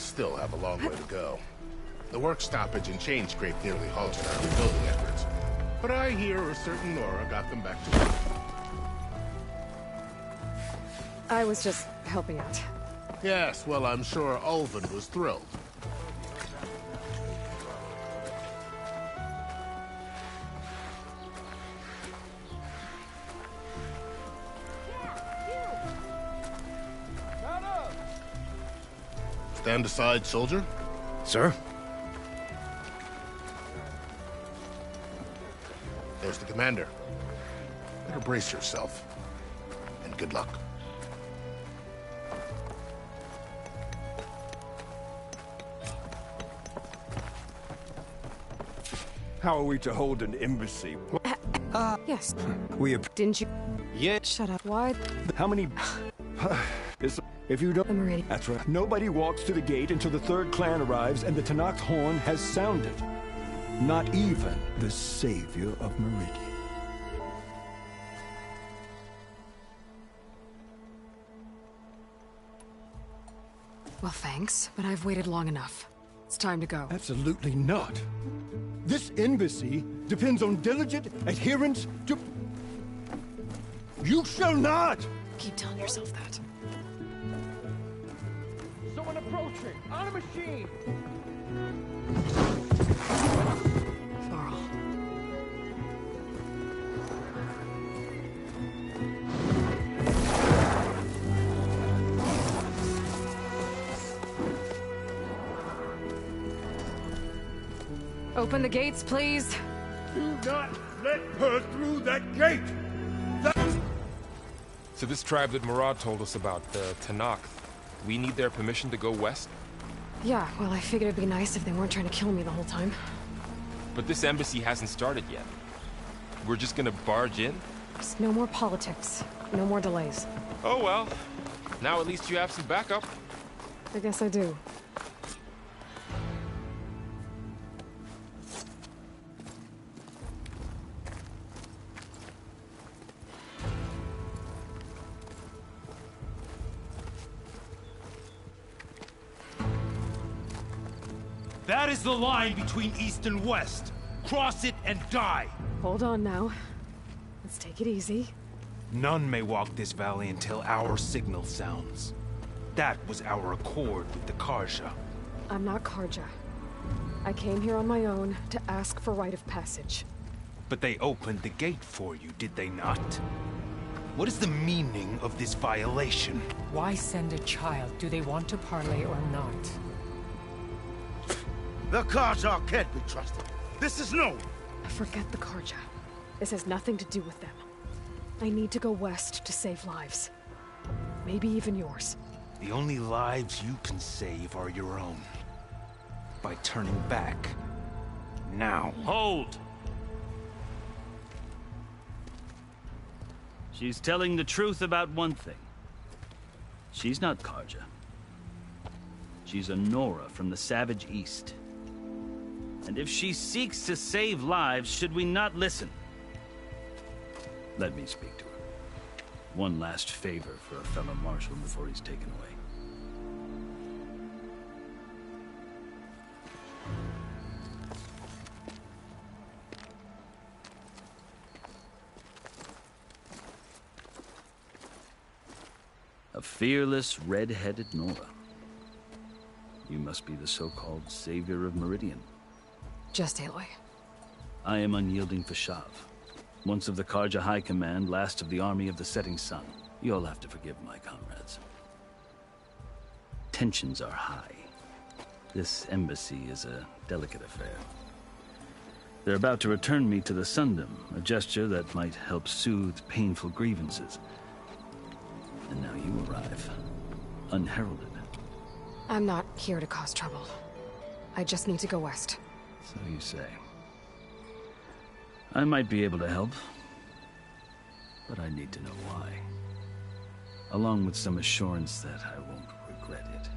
still have a long way to go. The work stoppage and chain scrape nearly halted our rebuilding efforts. But I hear a certain Nora got them back to work. I was just helping out. Yes, well, I'm sure Ulvin was thrilled. Stand aside, soldier. Sir? There's the commander. Better brace yourself. And good luck. How are we to hold an embassy? Yes. We have... Didn't you? Yeah. Shut up. Why? How many... If you don't... I'm ready. That's right. Nobody walks to the gate until the third clan arrives and the Tenakth horn has sounded. Not even the savior of Meridian. Well, thanks, but I've waited long enough. It's time to go. Absolutely not. This embassy depends on diligent adherence to... You shall not! Keep telling yourself that. Someone approaching! On a machine! Varl. Open the gates, please. Do not let her through that gate! So this tribe that Murad told us about, the Tenakth, we need their permission to go west? Yeah, well, I figured it'd be nice if they weren't trying to kill me the whole time. But this embassy hasn't started yet. We're just gonna barge in? Just no more politics. No more delays. Oh well. Now at least you have some backup. I guess I do. That is the line between East and West. Cross it and die. Hold on now. Let's take it easy. None may walk this valley until our signal sounds. That was our accord with the Carja. I'm not Carja. I came here on my own to ask for rite of passage. But they opened the gate for you, did they not? What is the meaning of this violation? Why send a child? Do they want to parley or not? The Carja can't be trusted. This is known. Forget the Carja. This has nothing to do with them. I need to go west to save lives. Maybe even yours. The only lives you can save are your own. By turning back. Now. Hold! She's telling the truth about one thing. She's not Carja. She's a Nora from the Savage East. And if she seeks to save lives, should we not listen? Let me speak to her. One last favor for a fellow marshal before he's taken away. A fearless, red-headed Nora. You must be the so-called savior of Meridian. Just Aloy. I am unyielding Fashav. Once of the Carja High Command, last of the army of the setting sun. You'll have to forgive my comrades. Tensions are high. This embassy is a delicate affair. They're about to return me to the Sundom, a gesture that might help soothe painful grievances. And now you arrive, unheralded. I'm not here to cause trouble. I just need to go west. So you say. I might be able to help, but I need to know why. Along with some assurance that I won't regret it.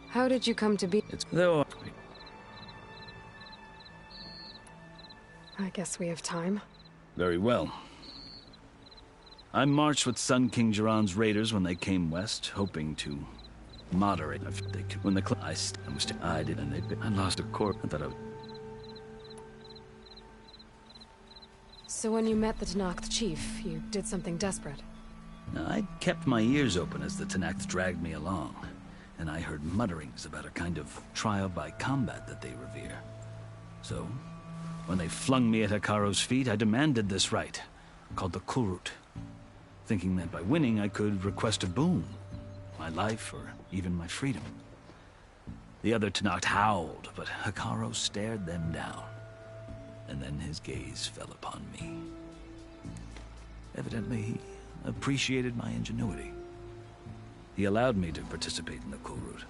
How did you come to be? It's though. I guess we have time. Very well. I marched with Sun King Jiran's raiders when they came west, hoping to moderate. When the I did, and I lost a court. I thought I would. So when you met the Tenakth chief, you did something desperate. I kept my ears open as the Tenakth dragged me along, and I heard mutterings about a kind of trial by combat that they revere. So, when they flung me at Hekarro's feet, I demanded this rite, called the Kulrut, thinking that by winning I could request a boon, my life or even my freedom. The other Tenakth howled, but Hekarro stared them down, and then his gaze fell upon me. Evidently, he appreciated my ingenuity. He allowed me to participate in the Kulrut.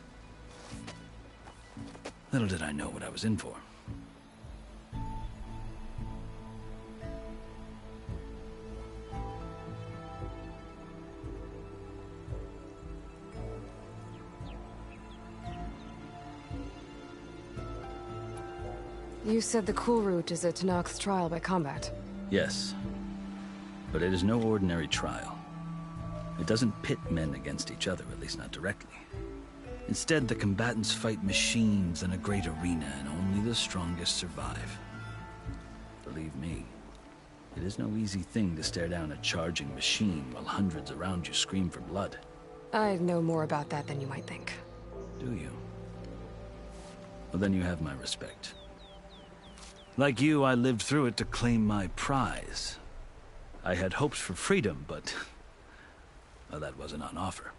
Little did I know what I was in for. You said the Kulrut is a Tenakth's trial by combat. Yes, but it is no ordinary trial. It doesn't pit men against each other, at least not directly. Instead, the combatants fight machines in a great arena, and only the strongest survive. Believe me, it is no easy thing to stare down a charging machine while hundreds around you scream for blood. I know more about that than you might think. Do you? Well, then you have my respect. Like you, I lived through it to claim my prize. I had hopes for freedom, but well, that wasn't on offer.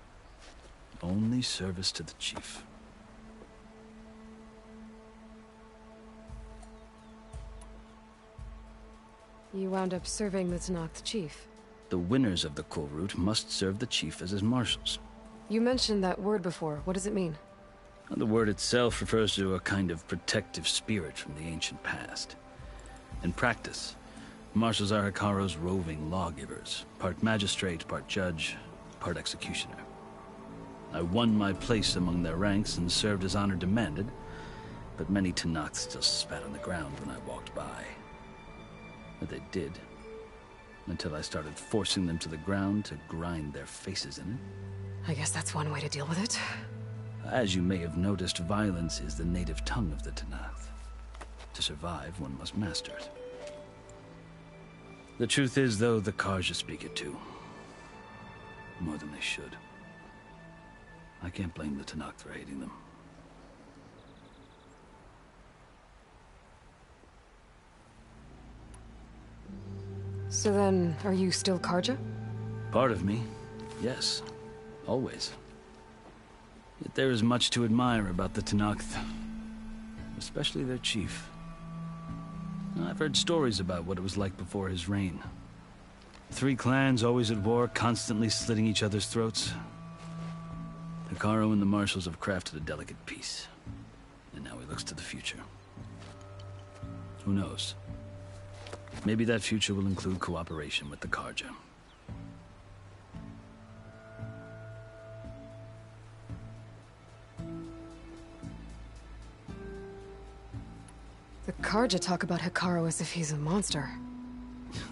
Only service to the chief. You wound up serving the Tenakth chief. The winners of the Kulrut must serve the chief as his marshals. You mentioned that word before. What does it mean? The word itself refers to a kind of protective spirit from the ancient past. In practice, marshals are Hekarro's roving lawgivers, part magistrate, part judge, part executioner. I won my place among their ranks and served as honor demanded, but many Tenakth still spat on the ground when I walked by. But they did, until I started forcing them to the ground to grind their faces in it. I guess that's one way to deal with it. As you may have noticed, violence is the native tongue of the Tenakth. To survive, one must master it. The truth is, though, the Carja speak it too. More than they should. I can't blame the Tenakth for hating them. So then, are you still Carja? Part of me, yes. Always. Yet there is much to admire about the Tenakth. Especially their chief. I've heard stories about what it was like before his reign. 3 clans always at war, constantly slitting each other's throats. Hekarro and the marshals have crafted a delicate peace. And now he looks to the future. Who knows? Maybe that future will include cooperation with the Carja. The Carja talk about Hekarro as if he's a monster.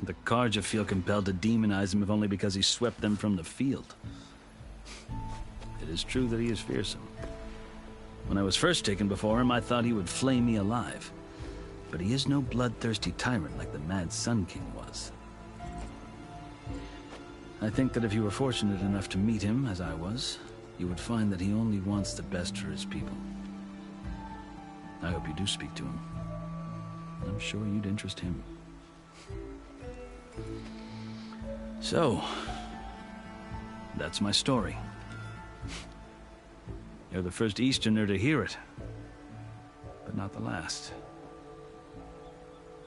The Carja feel compelled to demonize him if only because he swept them from the field. It is true that he is fearsome. When I was first taken before him, I thought he would flay me alive. But he is no bloodthirsty tyrant like the Mad Sun King was. I think that if you were fortunate enough to meet him, as I was, you would find that he only wants the best for his people. I hope you do speak to him. I'm sure you'd interest him. So, that's my story. You're the first Easterner to hear it, but not the last.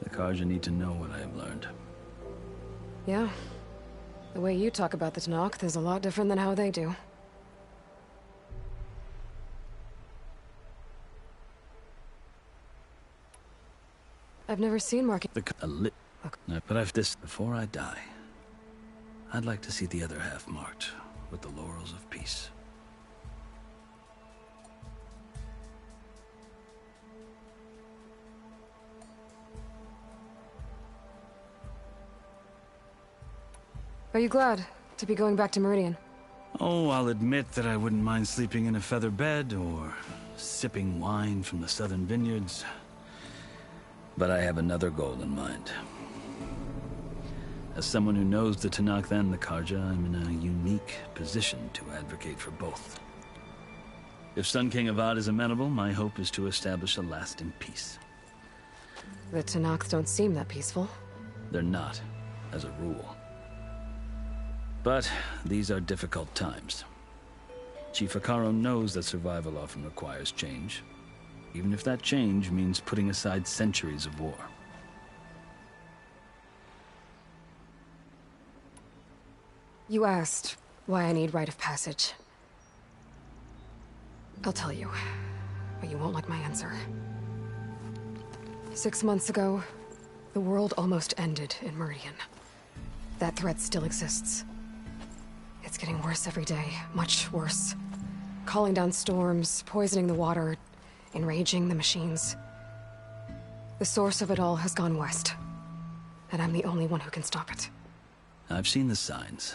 The Carja need to know what I have learned. Yeah. The way you talk about the Tenakth is a lot different than how they do. I've never seen Mark. But I've this before I die. I'd like to see the other half marked with the laurels of peace. Are you glad to be going back to Meridian? Oh, I'll admit that I wouldn't mind sleeping in a feather bed or sipping wine from the southern vineyards. But I have another goal in mind. As someone who knows the Tenakth and the Carja, I'm in a unique position to advocate for both. If Sun King Avad is amenable, my hope is to establish a lasting peace. The Tenakth don't seem that peaceful. They're not, as a rule. But these are difficult times. Chief Hekarro knows that survival often requires change, even if that change means putting aside centuries of war. You asked why I need rite of passage. I'll tell you, but you won't like my answer. 6 months ago, the world almost ended in Meridian. That threat still exists. It's getting worse every day, much worse. Calling down storms, poisoning the water, enraging the machines. The source of it all has gone west, and I'm the only one who can stop it. I've seen the signs.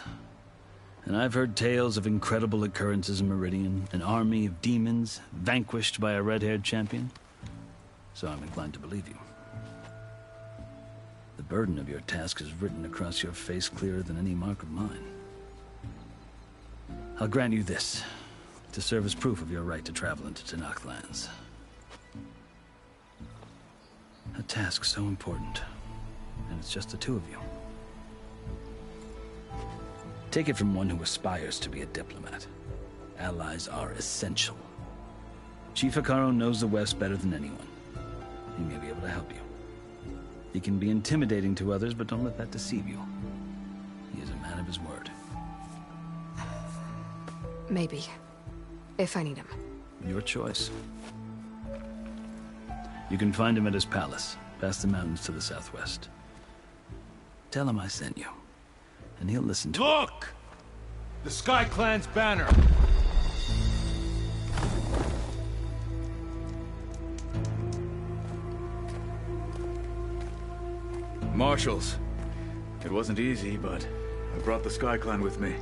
And I've heard tales of incredible occurrences in Meridian, an army of demons vanquished by a red-haired champion. So I'm inclined to believe you. The burden of your task is written across your face clearer than any mark of mine. I'll grant you this, to serve as proof of your right to travel into Tenakth lands. A task so important, and it's just the two of you. Take it from one who aspires to be a diplomat. Allies are essential. Chief Hekarro knows the West better than anyone. He may be able to help you. He can be intimidating to others, but don't let that deceive you. He is a man of his word. Maybe. If I need him. Your choice. You can find him at his palace, past the mountains to the southwest. Tell him I sent you, and he'll listen to it. Look! The Sky Clan's banner! Marshals. It wasn't easy, but I brought the Sky Clan with me.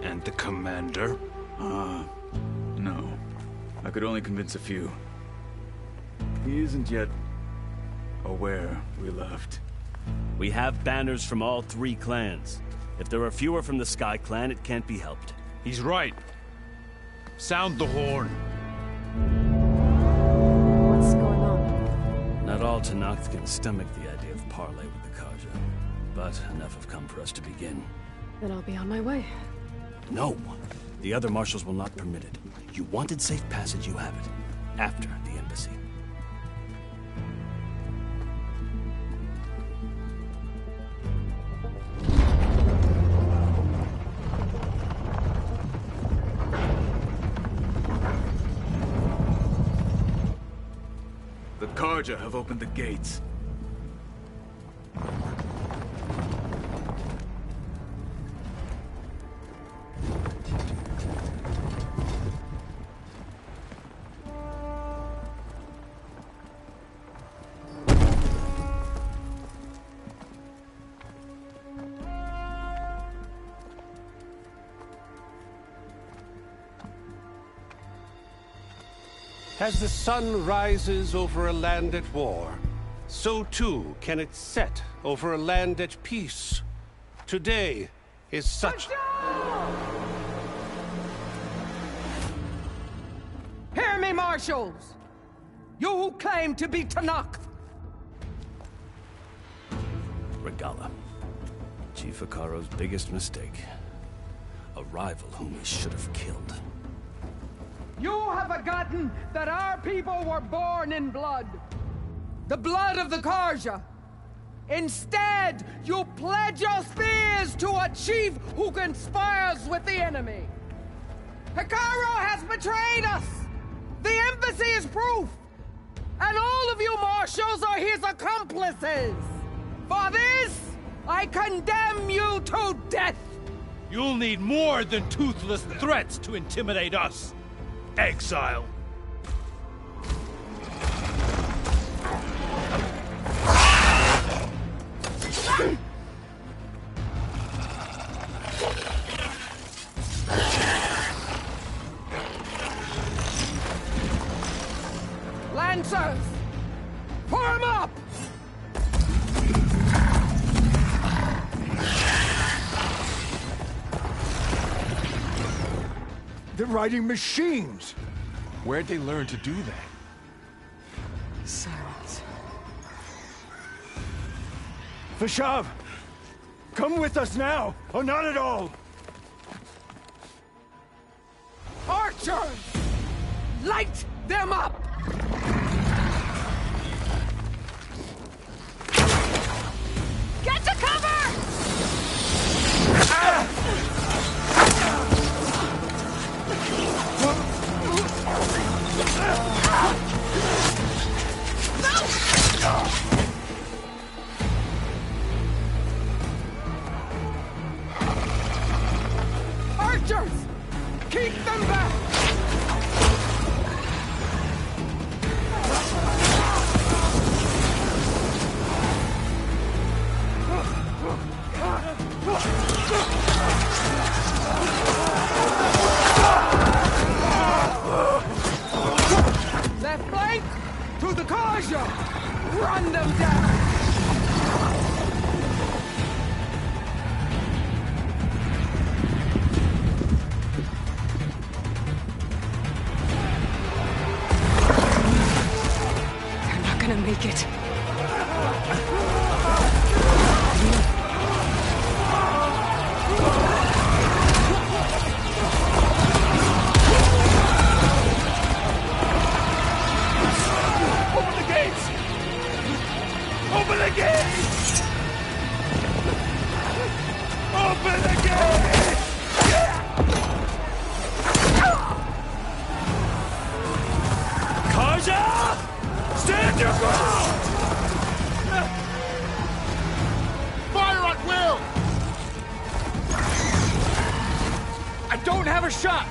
And the commander? No. I could only convince a few. He isn't yet aware we left. We have banners from all 3 clans. If there are fewer from the Sky Clan, it can't be helped. He's right. Sound the horn. What's going on? Not all Tenakth can stomach the idea of parley with the Carja, but enough have come for us to begin. Then I'll be on my way. No. The other marshals will not permit it. You wanted safe passage, you have it. After the embassy. The Carja have opened the gates. As the sun rises over a land at war, so too can it set over a land at peace. Today is such... Hear me, marshals! You who claim to be Tenakth! Regalla. Chief Hekarro's biggest mistake. A rival whom he should have killed. You have forgotten that our people were born in blood. The blood of the Carja. Instead, you pledge your spears to a chief who conspires with the enemy. Hekarro has betrayed us! The embassy is proof! And all of you marshals are his accomplices! For this, I condemn you to death! You'll need more than toothless threats to intimidate us. Exile. Lancers! Form up! They're riding machines! Where'd they learn to do that? Silence. Vashav! Come with us now, or not at all! Archers! Light them up! Get to cover! Archers! Keep them back! Left flank! To the Karja! Run them down! They're not gonna make it. Open the gates! Open the gates! Open the gates! Karja! Stand your ground! Fire at will! I don't have a shot!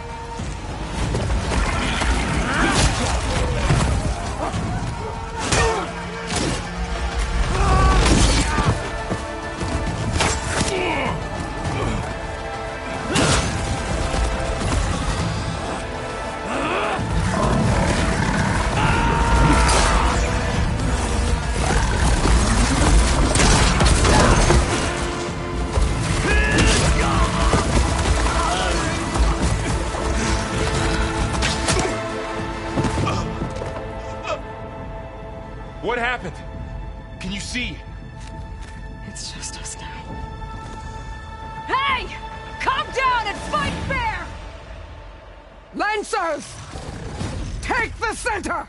What happened? Can you see? It's just us now. Hey! Calm down and fight fair! Lancers! Take the center!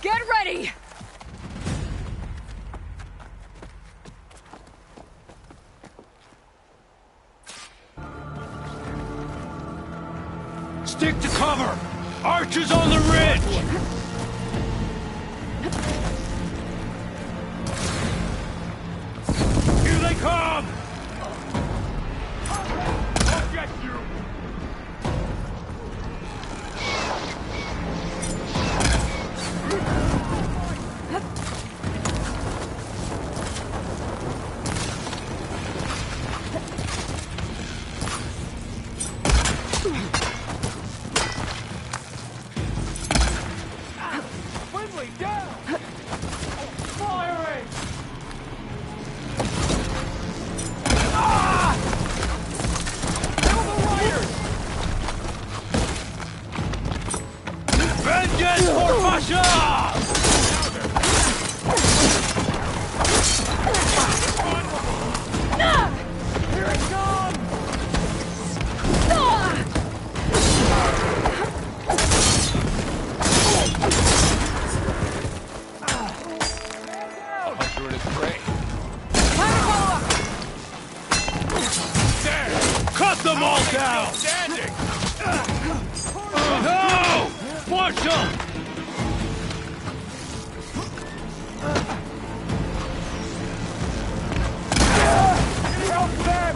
Get ready! Stick to cover! Archers on the ridge! Here they come! I'll get you! Windley, down! Firing! Ah! Kill the riders! Vengeance for Vashav! Here it comes! Hunter and his prey. Cut them all down! Standing! No! Marshal! Help them!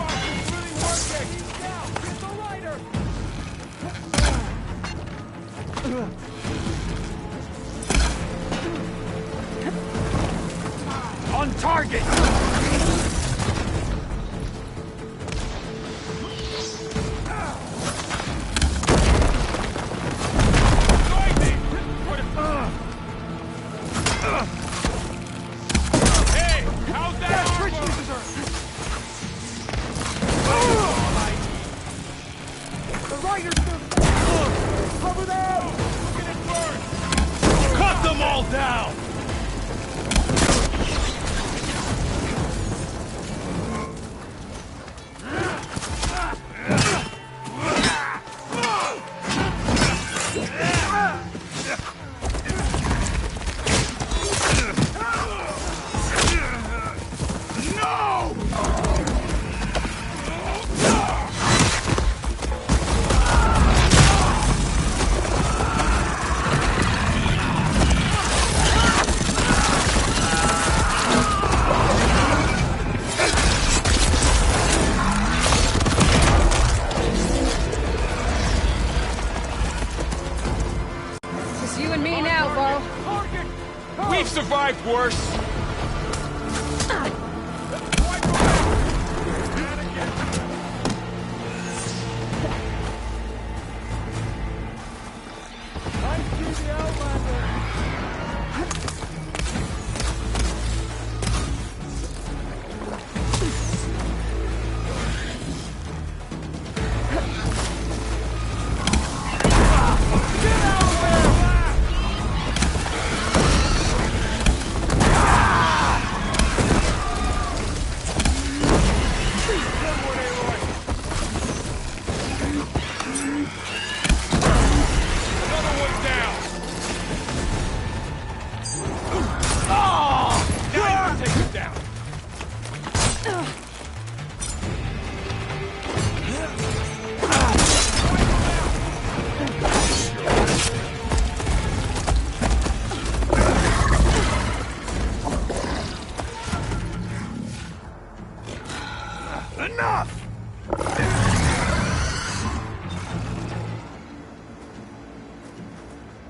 Really working! Now, get the rider! On target! gets worse.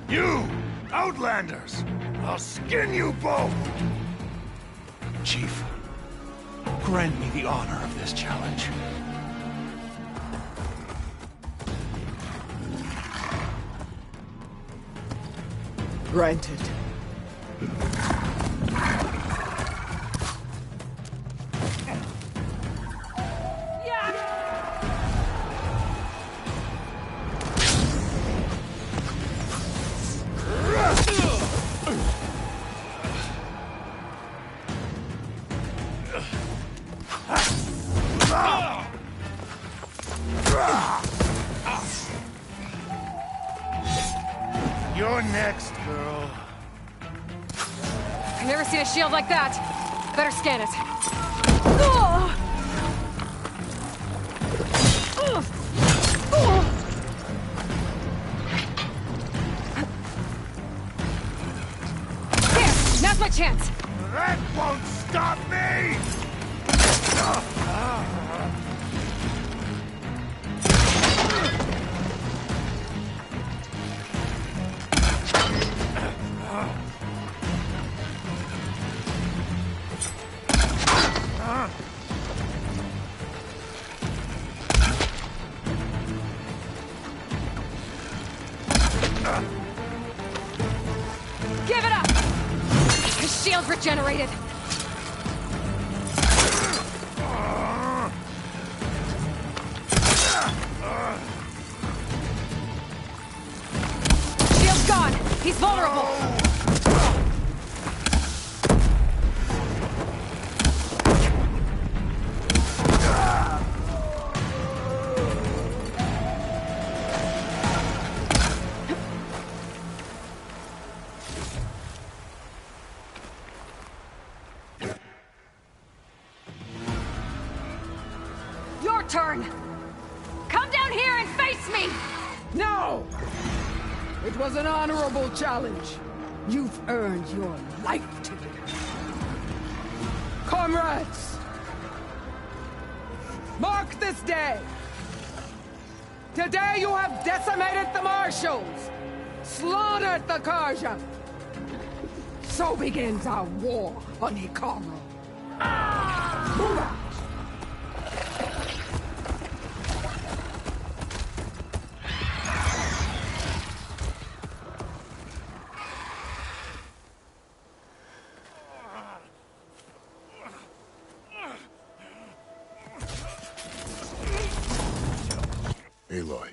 You! Outlanders! I'll skin you both! Chief, grant me the honor of this challenge. Granted. You're next, girl. I've never seen a shield like that. Better scan it. There! Now's my chance! That won't stop me! Give it up! His shield's regenerated! Shield's gone! He's vulnerable! Your turn! Come down here and face me! No! It was an honorable challenge. You've earned your life today. Comrades! Mark this day! Today you have decimated the Marshals! Slaughtered the Karja! So begins our war on Hekarro. Move out! Aloy.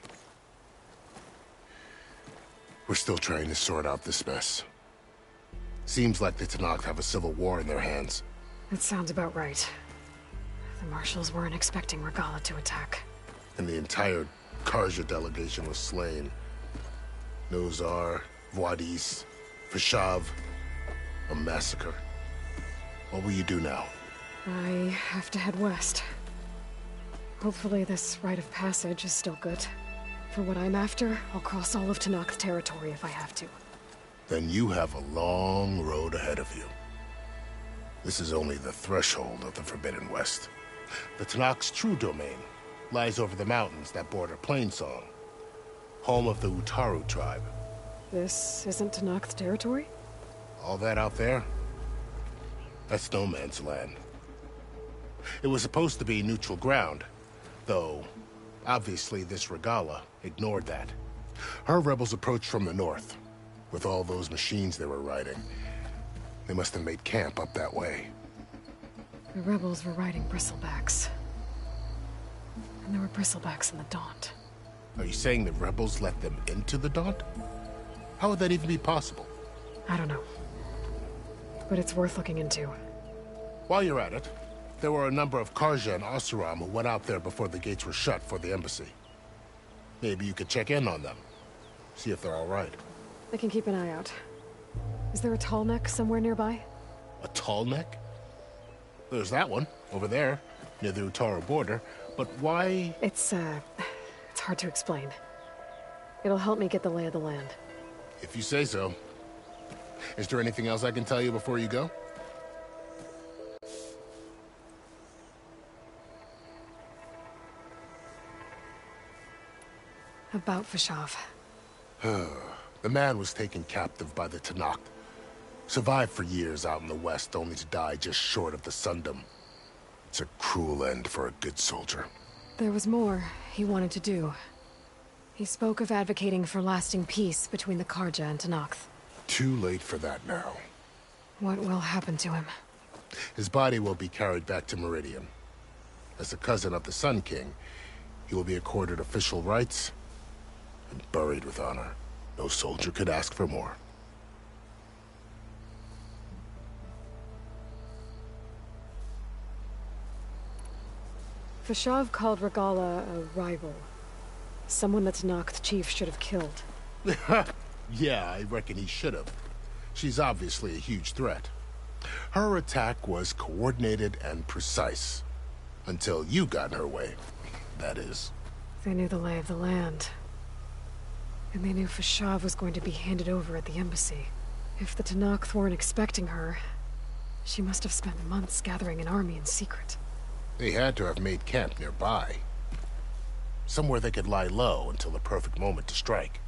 We're still trying to sort out this mess. Seems like the Tenakth have a civil war in their hands. That sounds about right. The Marshals weren't expecting Regalla to attack. And the entire Karja delegation was slain. Nozar, Vuadis, Fashav. A massacre. What will you do now? I have to head west. Hopefully this rite of passage is still good. For what I'm after, I'll cross all of Tenakth territory if I have to. Then you have a long road ahead of you. This is only the threshold of the Forbidden West. The Tenakth's true domain lies over the mountains that border Plainsong, home of the Utaru tribe. This isn't Tenakth territory? All that out there? That's no man's land. It was supposed to be neutral ground, though obviously this Regalla ignored that. Her rebels approached from the north. With all those machines they were riding, they must have made camp up that way. The rebels were riding bristlebacks. And there were bristlebacks in the Daunt. Are you saying the rebels let them into the Daunt? How would that even be possible? I don't know. But it's worth looking into. While you're at it, there were a number of Carja and Oseram who went out there before the gates were shut for the embassy. Maybe you could check in on them. See if they're all right. I can keep an eye out. Is there a tall neck somewhere nearby? A tall neck? There's that one, over there, near the Utaru border. But why? It's hard to explain. It'll help me get the lay of the land. If you say so. Is there anything else I can tell you before you go? About Fashav. The man was taken captive by the Tenakth. Survived for years out in the west, only to die just short of the Sundom. It's a cruel end for a good soldier. There was more he wanted to do. He spoke of advocating for lasting peace between the Carja and Tenakth. Too late for that now. What will happen to him? His body will be carried back to Meridian. As a cousin of the Sun King, he will be accorded official rights and buried with honor. No soldier could ask for more. Fashav called Regalla a rival. Someone the Tenakth chief should have killed. Yeah, I reckon he should have. She's obviously a huge threat. Her attack was coordinated and precise. Until you got in her way, that is. They knew the lay of the land. And they knew Fashav was going to be handed over at the embassy. If the Tenakth weren't expecting her, she must have spent months gathering an army in secret. They had to have made camp nearby. Somewhere they could lie low until the perfect moment to strike.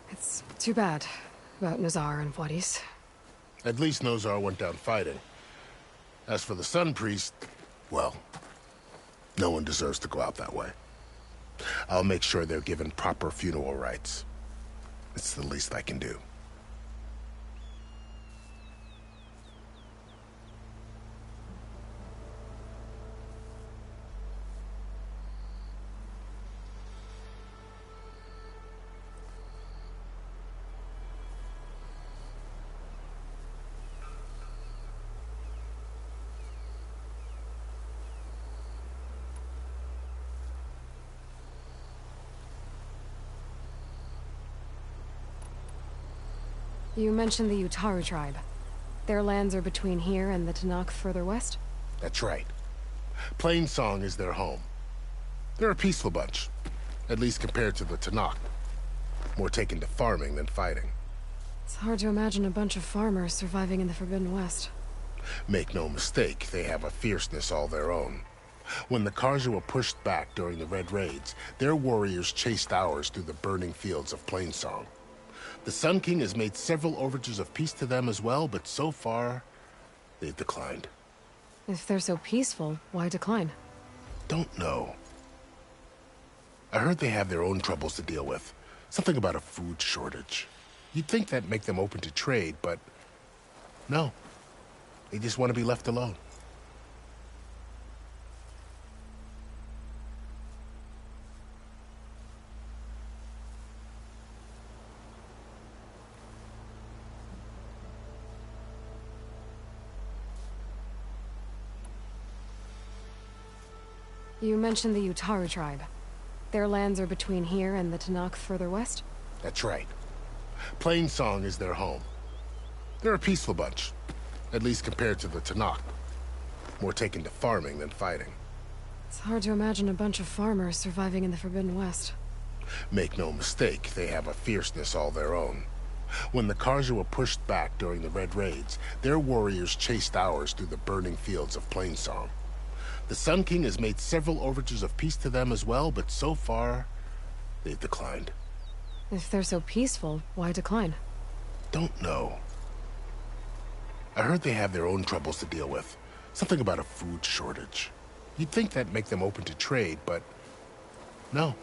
It's too bad about Nazar and Wadis. At least Nozar went down fighting. As for the Sun Priest, well, no one deserves to go out that way. I'll make sure they're given proper funeral rites. It's the least I can do. You mentioned the Utaru tribe. Their lands are between here and the Tenakth further west? That's right. Plainsong is their home. They're a peaceful bunch, at least compared to the Tenakth. More taken to farming than fighting. It's hard to imagine a bunch of farmers surviving in the Forbidden West. Make no mistake, they have a fierceness all their own. When the Carja were pushed back during the Red Raids, their warriors chased ours through the burning fields of Plainsong. The Sun King has made several overtures of peace to them as well, but so far, they've declined. If they're so peaceful, why decline? Don't know. I heard they have their own troubles to deal with. Something about a food shortage. You'd think that'd make them open to trade, but no. They just want to be left alone. You mentioned the Utaru tribe. Their lands are between here and the Tenakth further west? That's right. Plainsong is their home. They're a peaceful bunch, at least compared to the Tenakth. More taken to farming than fighting. It's hard to imagine a bunch of farmers surviving in the Forbidden West. Make no mistake, they have a fierceness all their own. When the Carja were pushed back during the Red Raids, their warriors chased ours through the burning fields of Plainsong. The Sun King has made several overtures of peace to them as well, but so far, they've declined. If they're so peaceful, why decline? Don't know. I heard they have their own troubles to deal with. Something about a food shortage. You'd think that'd make them open to trade, but no.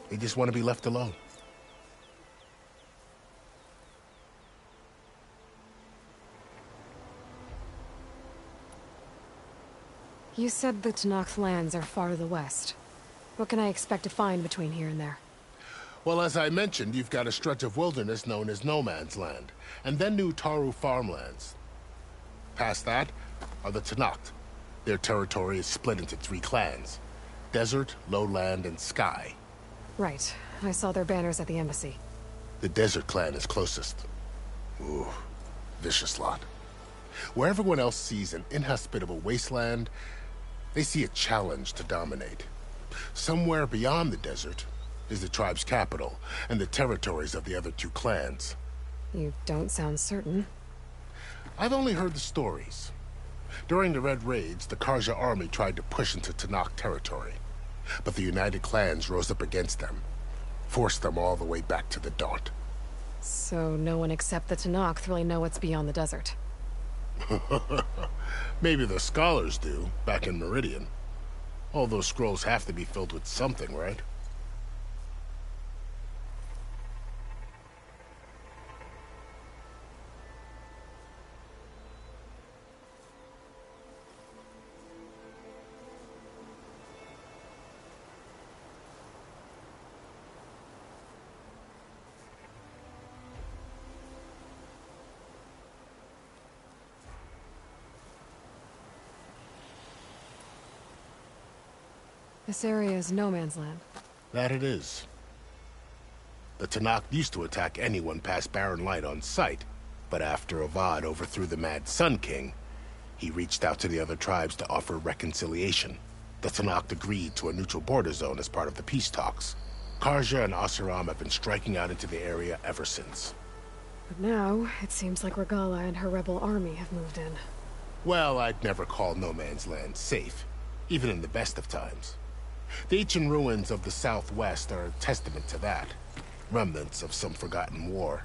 They just want to be left alone. You said the Tenakth lands are far to the west. What can I expect to find between here and there? Well, as I mentioned, you've got a stretch of wilderness known as No Man's Land, and then New Taru farmlands. Past that are the Tenakth. Their territory is split into 3 clans: Desert, Lowland, and Sky. Right. I saw their banners at the embassy. The Desert clan is closest. Ooh, vicious lot. Where everyone else sees an inhospitable wasteland, they see a challenge to dominate. Somewhere beyond the desert is the tribe's capital, and the territories of the other 2 clans. You don't sound certain. I've only heard the stories. During the Red Raids, the Carja army tried to push into Tenakth territory, but the United Clans rose up against them, forced them all the way back to the Daunt. So no one except the Tenakth really know what's beyond the desert. Maybe the scholars do, back in Meridian. All those scrolls have to be filled with something, right? This area is no man's land. That it is. The Tenakth used to attack anyone past Barren Light on sight, but after Avad overthrew the Mad Sun King, he reached out to the other tribes to offer reconciliation. The Tenakth agreed to a neutral border zone as part of the peace talks. Carja and Oseram have been striking out into the area ever since. But now, it seems like Regalla and her rebel army have moved in. Well, I'd never call No Man's Land safe, even in the best of times. The ancient ruins of the Southwest are a testament to that. Remnants of some forgotten war.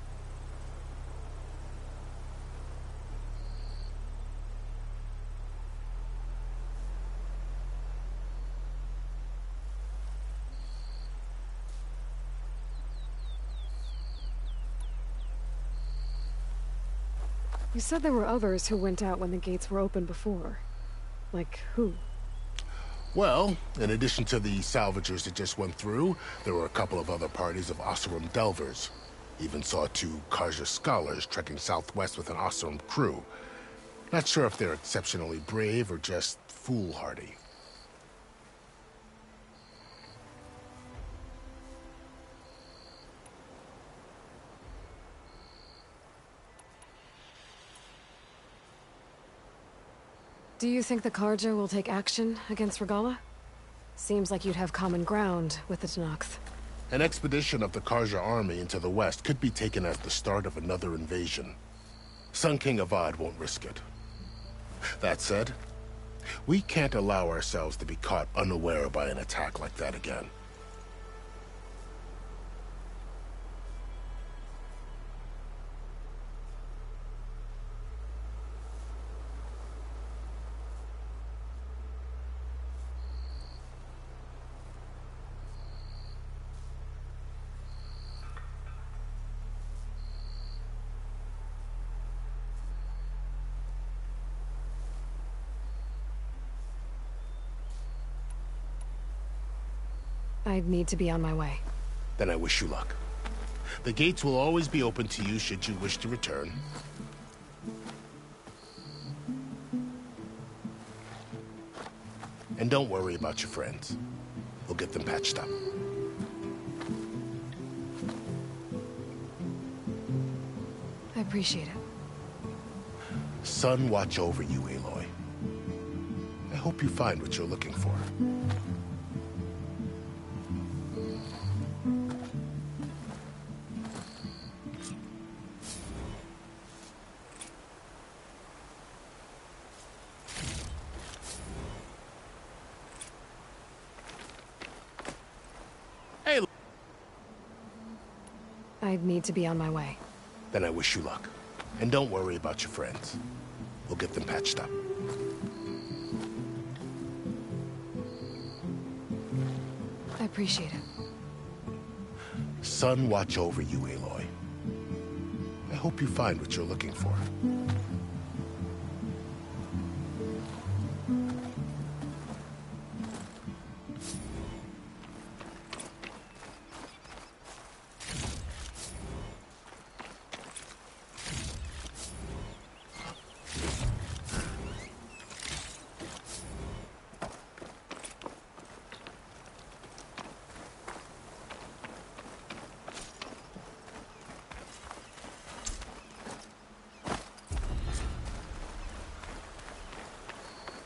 You said there were others who went out when the gates were open before. Like who? Well, in addition to the salvagers that just went through, there were a couple of other parties of Oseram delvers. Even saw 2 Carja scholars trekking southwest with an Oseram crew. Not sure if they're exceptionally brave or just foolhardy. Do you think the Carja will take action against Regalla? Seems like you'd have common ground with the Tenakth. An expedition of the Carja army into the west could be taken as the start of another invasion. Sun King Avad won't risk it. That said, we can't allow ourselves to be caught unaware by an attack like that again. I'd need to be on my way. Then I wish you luck. The gates will always be open to you should you wish to return. And don't worry about your friends. We'll get them patched up. I appreciate it. Sun watch over you, Aloy. I hope you find what you're looking for. Hey! I need to be on my way. Then I wish you luck. And don't worry about your friends. We'll get them patched up. I appreciate it. Sun watch over you, Aloy. I hope you find what you're looking for.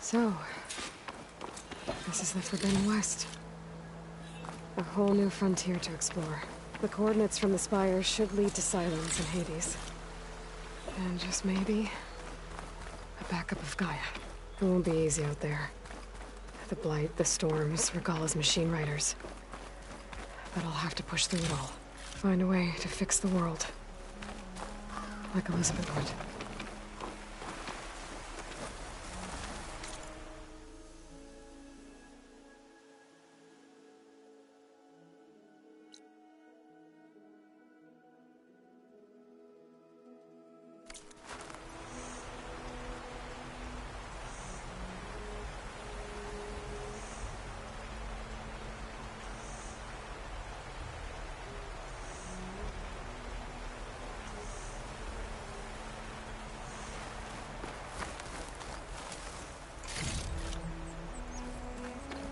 So, this is the Forbidden West. A whole new frontier to explore. The coordinates from the spires should lead to Silence and Hades. And just maybe, a backup of Gaia. It won't be easy out there. The Blight, the Storms, Regalla's machine riders. But I'll have to push through it all. Find a way to fix the world. Like Elizabeth would.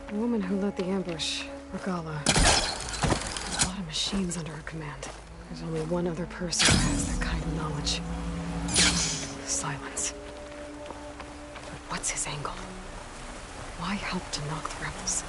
The woman who led the ambush, Regalla. There's a lot of machines under her command. There's only one other person who has that kind of knowledge. Silence. But what's his angle? Why help to knock the rebels?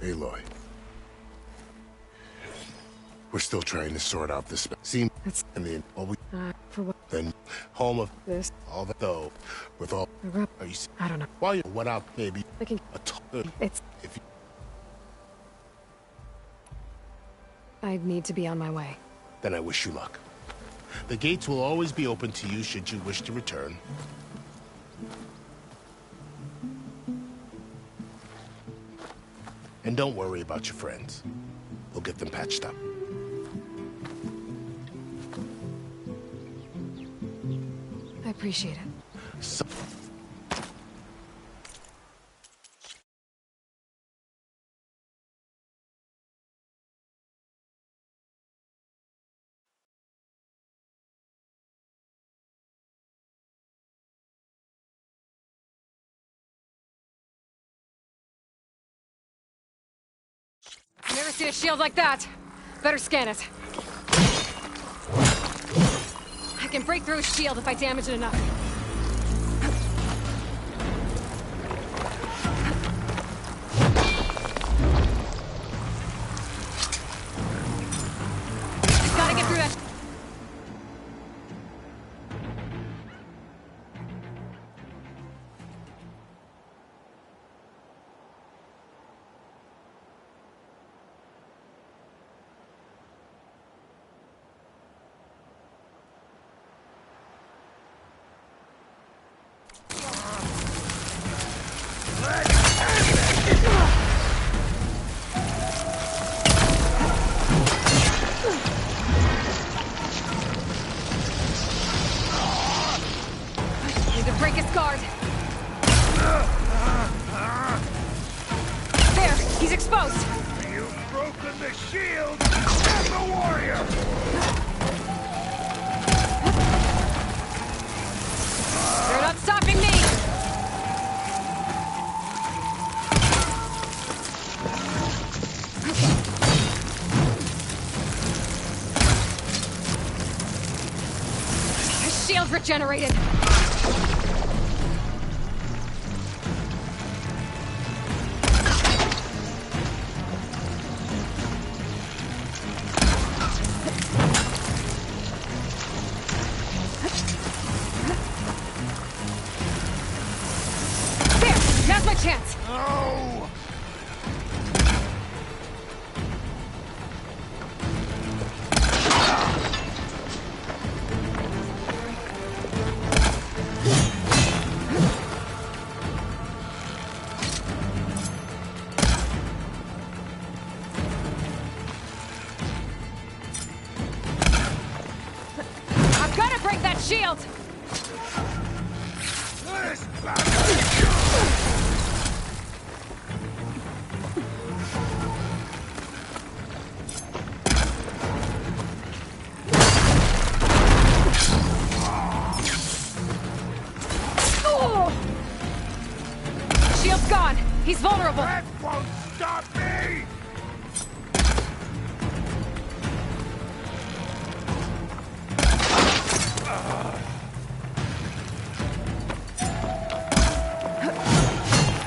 Aloy. We're still trying to sort out this scene. And then, for what? Then, home of this. All that, though, with all. Are you? I don't know. While you went out, maybe. It's. If you, I need to be on my way. then I wish you luck. The gates will always be open to you should you wish to return. And don't worry about your friends. We'll get them patched up. I appreciate it. So Never seen a shield like that. Better scan it. I can break through a shield if I damage it enough. shield regenerated! There! Now's my chance! No! I've gotta break that shield! Shield's gone! He's vulnerable! That won't stop me!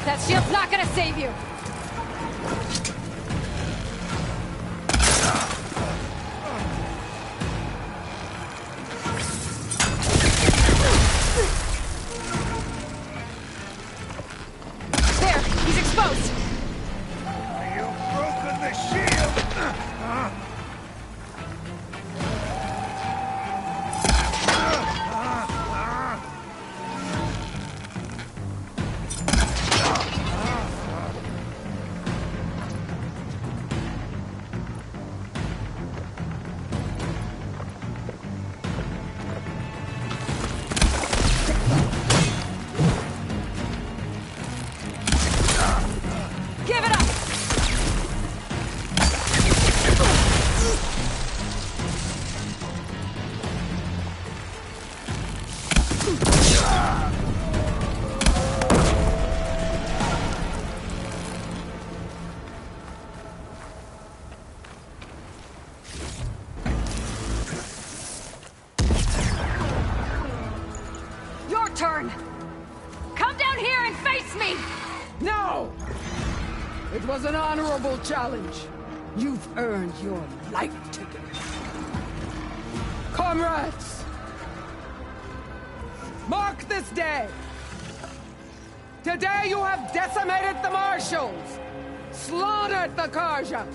That shield's not gonna save you! There! He's exposed! You've broken the shield! Give it up! Your turn! Come down here and face me! No! It was an honorable challenge. You've earned your life ticket. Comrades! Mark this day! Today you have decimated the Marshals! Slaughtered the Karja!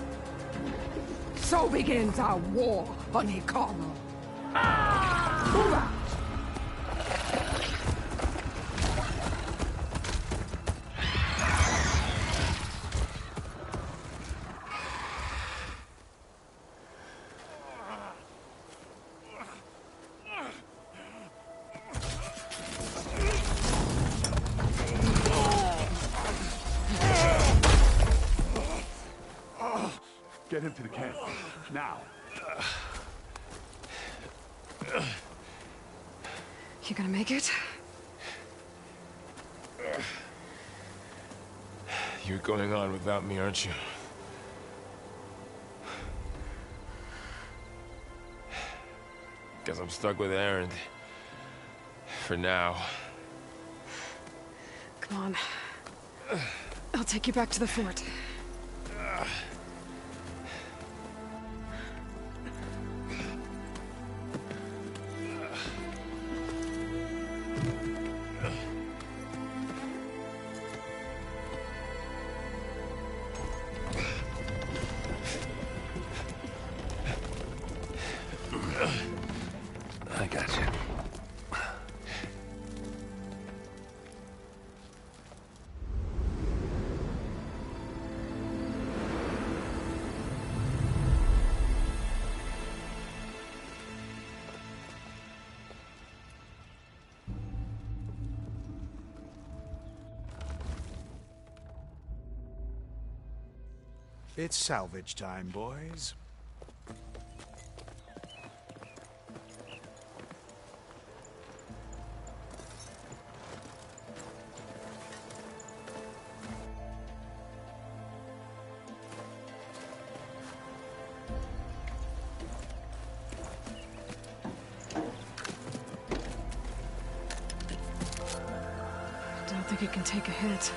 So begins our war on Hikaru. Move out! Get him to the camp. Now. You gonna make it? You're going on without me, aren't you? Guess I'm stuck with Erend. For now. Come on. I'll take you back to the fort. I got you. It's salvage time, boys. like it can take a hit.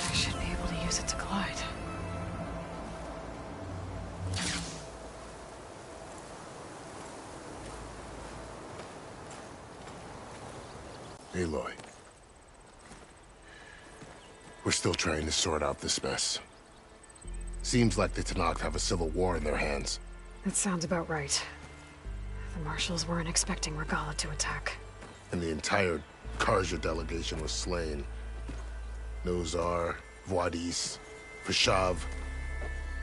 I should be able to use it to glide. Aloy. We're still trying to sort out this mess. Seems like the Tenakth have a civil war in their hands. That sounds about right. The Marshals weren't expecting Regalla to attack. And the entire Carja delegation was slain. Nozar, Vuadis, Fashav.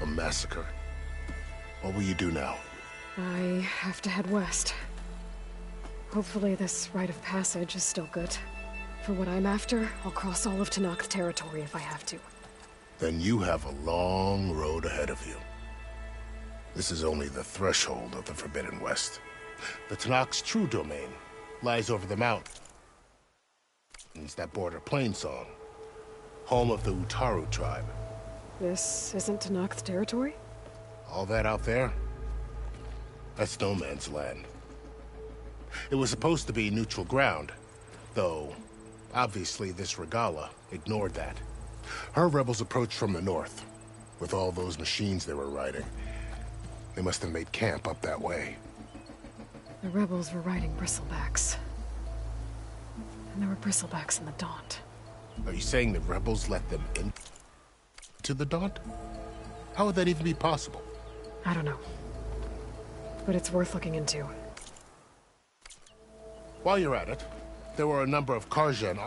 A massacre. What will you do now? I have to head west. Hopefully this rite of passage is still good. For what I'm after, I'll cross all of Tenakth territory if I have to. Then you have a long road ahead of you. This is only the threshold of the Forbidden West. The Tenakth's true domain lies over the mountains that border Plainsong, home of the Utaru tribe. This isn't Tenakth territory? All that out there? That's no man's land. It was supposed to be neutral ground, though obviously this Regalla ignored that. Her rebels approached from the north, with all those machines they were riding. They must have made camp up that way. The rebels were riding bristlebacks. And there were bristlebacks in the Daunt. Are you saying the rebels let them in to the Daunt? How would that even be possible? I don't know. But it's worth looking into. While you're at it, there were a number of Carja and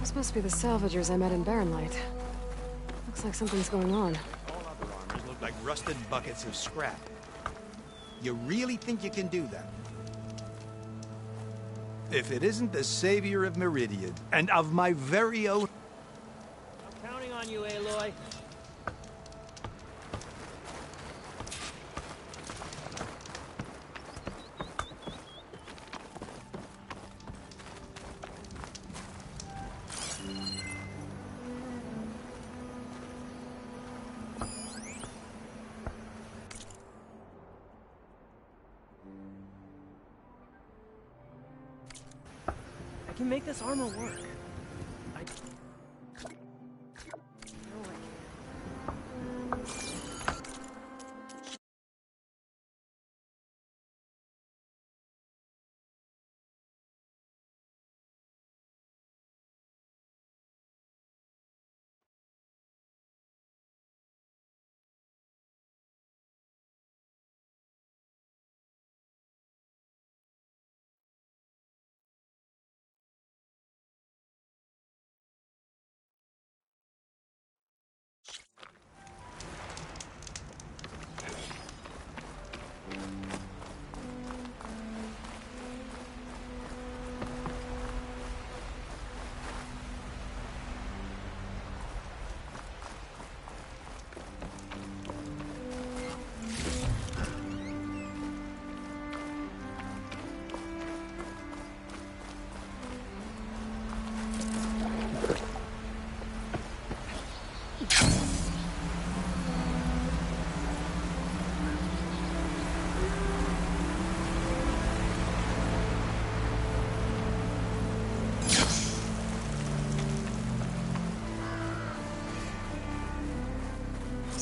This must be the salvagers I met in Barrenlight. Looks like something's going on. All other armors look like rusted buckets of scrap. You really think you can do that? If it isn't the savior of Meridian, and of my very own... I'm counting on you, Aloy. I can make this armor work.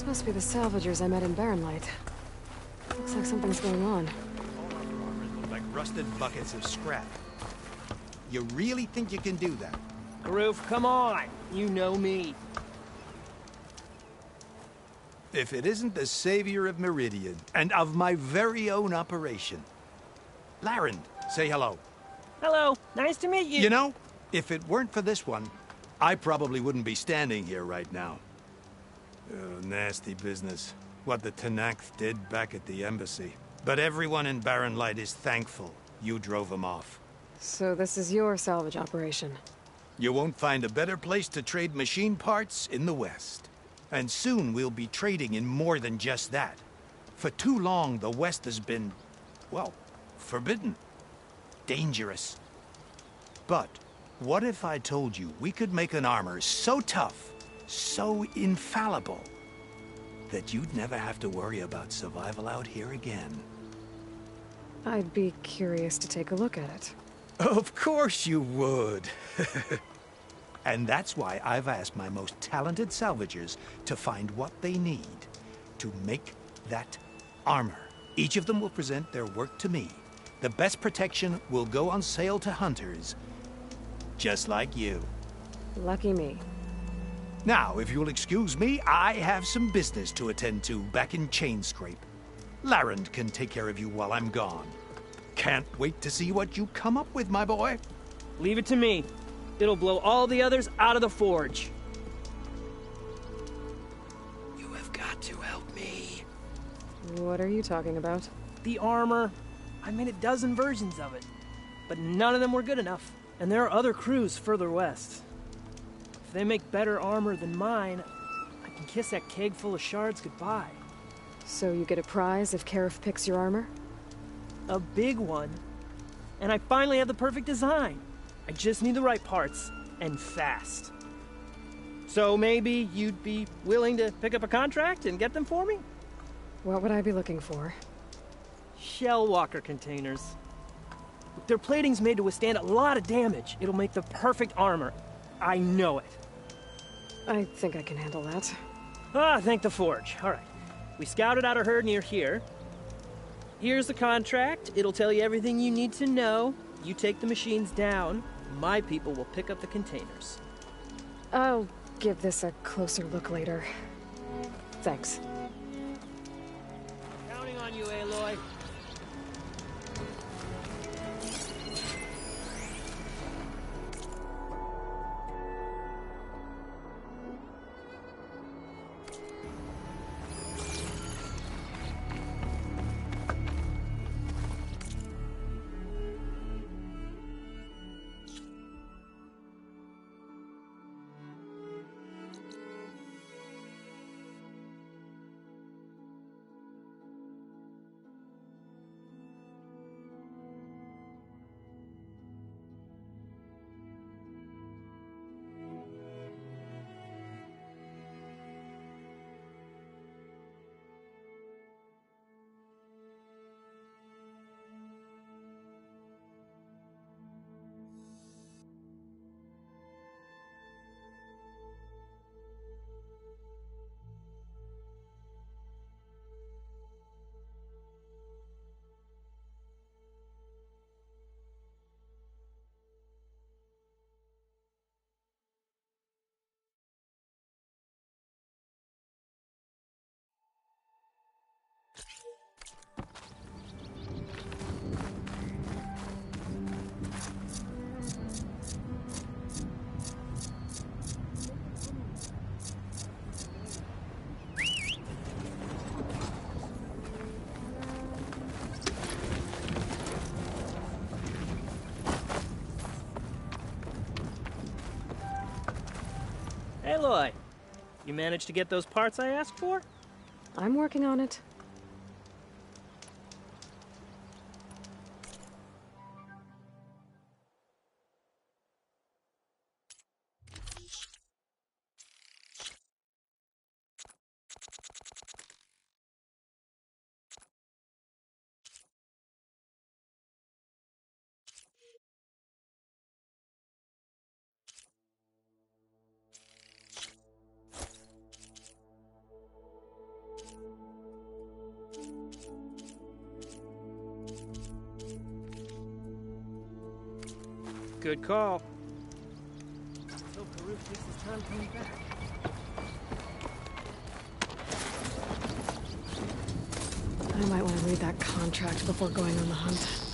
Must be the salvagers I met in Barrenlight. Looks like something's going on. Look like rusted buckets of scrap. You really think you can do that? Karuf, come on! You know me. If it isn't the savior of Meridian, and of my very own operation. Larend, say hello. Hello, nice to meet you. You know, if it weren't for this one, I probably wouldn't be standing here right now. Oh, nasty business. What the Tenakth did back at the embassy. But everyone in Barrenlight is thankful you drove them off. So this is your salvage operation? You won't find a better place to trade machine parts in the West. And soon we'll be trading in more than just that. For too long, the West has been, well, forbidden. Dangerous. But what if I told you we could make an armor so tough, so infallible, that you'd never have to worry about survival out here again? I'd be curious to take a look at it. Of course you would. And that's why I've asked my most talented salvagers to find what they need to make that armor. Each of them will present their work to me. The best protection will go on sale to hunters, just like you. Lucky me. Now, if you'll excuse me, I have some business to attend to back in Chainscrape. Larend can take care of you while I'm gone. Can't wait to see what you come up with, my boy. Leave it to me. It'll blow all the others out of the forge. You have got to help me. What are you talking about? The armor. I made a dozen versions of it, but none of them were good enough. And there are other crews further west. If they make better armor than mine, I can kiss that keg full of shards goodbye. So you get a prize if Karif picks your armor? A big one. And I finally have the perfect design. I just need the right parts, and fast. So maybe you'd be willing to pick up a contract and get them for me? What would I be looking for? Shellwalker containers. Their plating's made to withstand a lot of damage. It'll make the perfect armor. I know it. I think I can handle that. Ah, thank the Forge. All right. We scouted out a herd near here. Here's the contract. It'll tell you everything you need to know. You take the machines down. My people will pick up the containers. I'll give this a closer look later. Thanks. Counting on you, Aloy. Aloy, you managed to get those parts I asked for? I'm working on it. Good call. Hope Karuk takes his time coming back. I might want to read that contract before going on the hunt.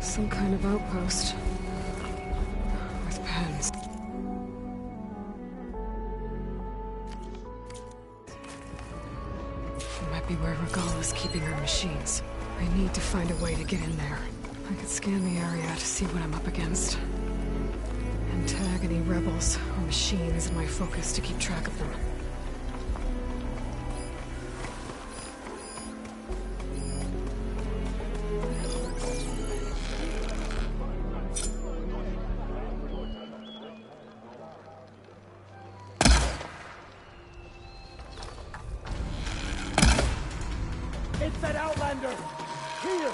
Some kind of outpost. With pens. It might be where Regala's keeping her machines. I need to find a way to get in there. I could scan the area to see what I'm up against. And tag any rebels or machines in my focus to keep track of them. It's that Outlander! Here!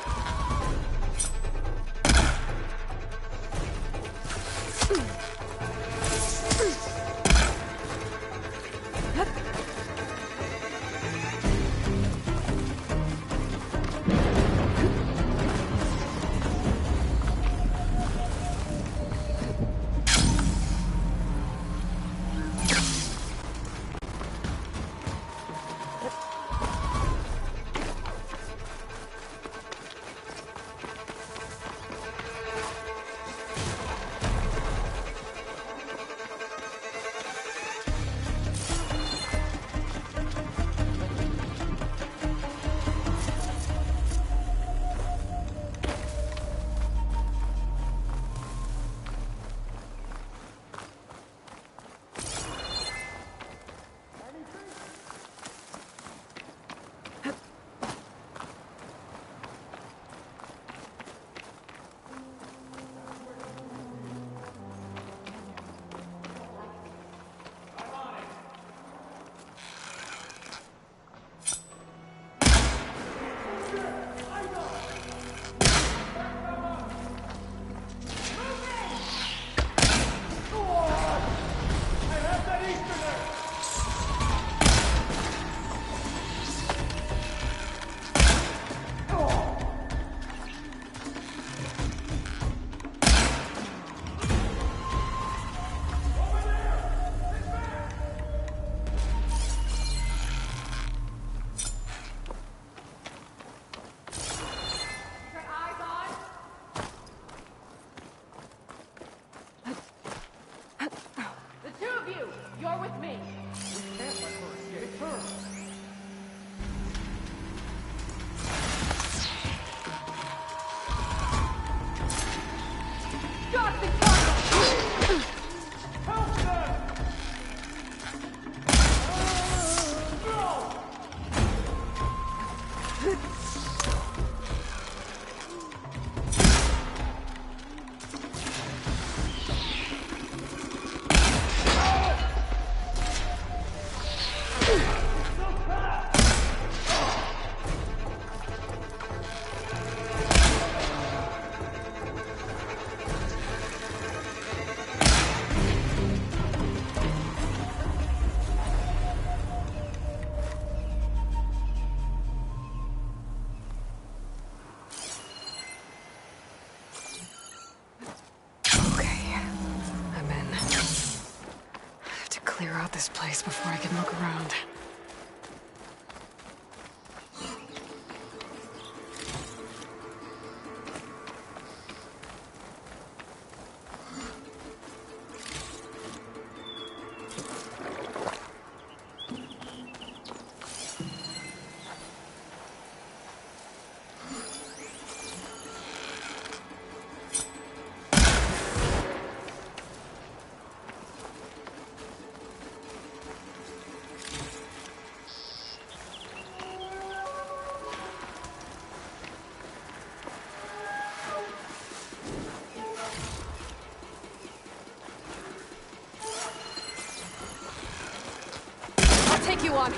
Clear out this place before I can look around. anyone!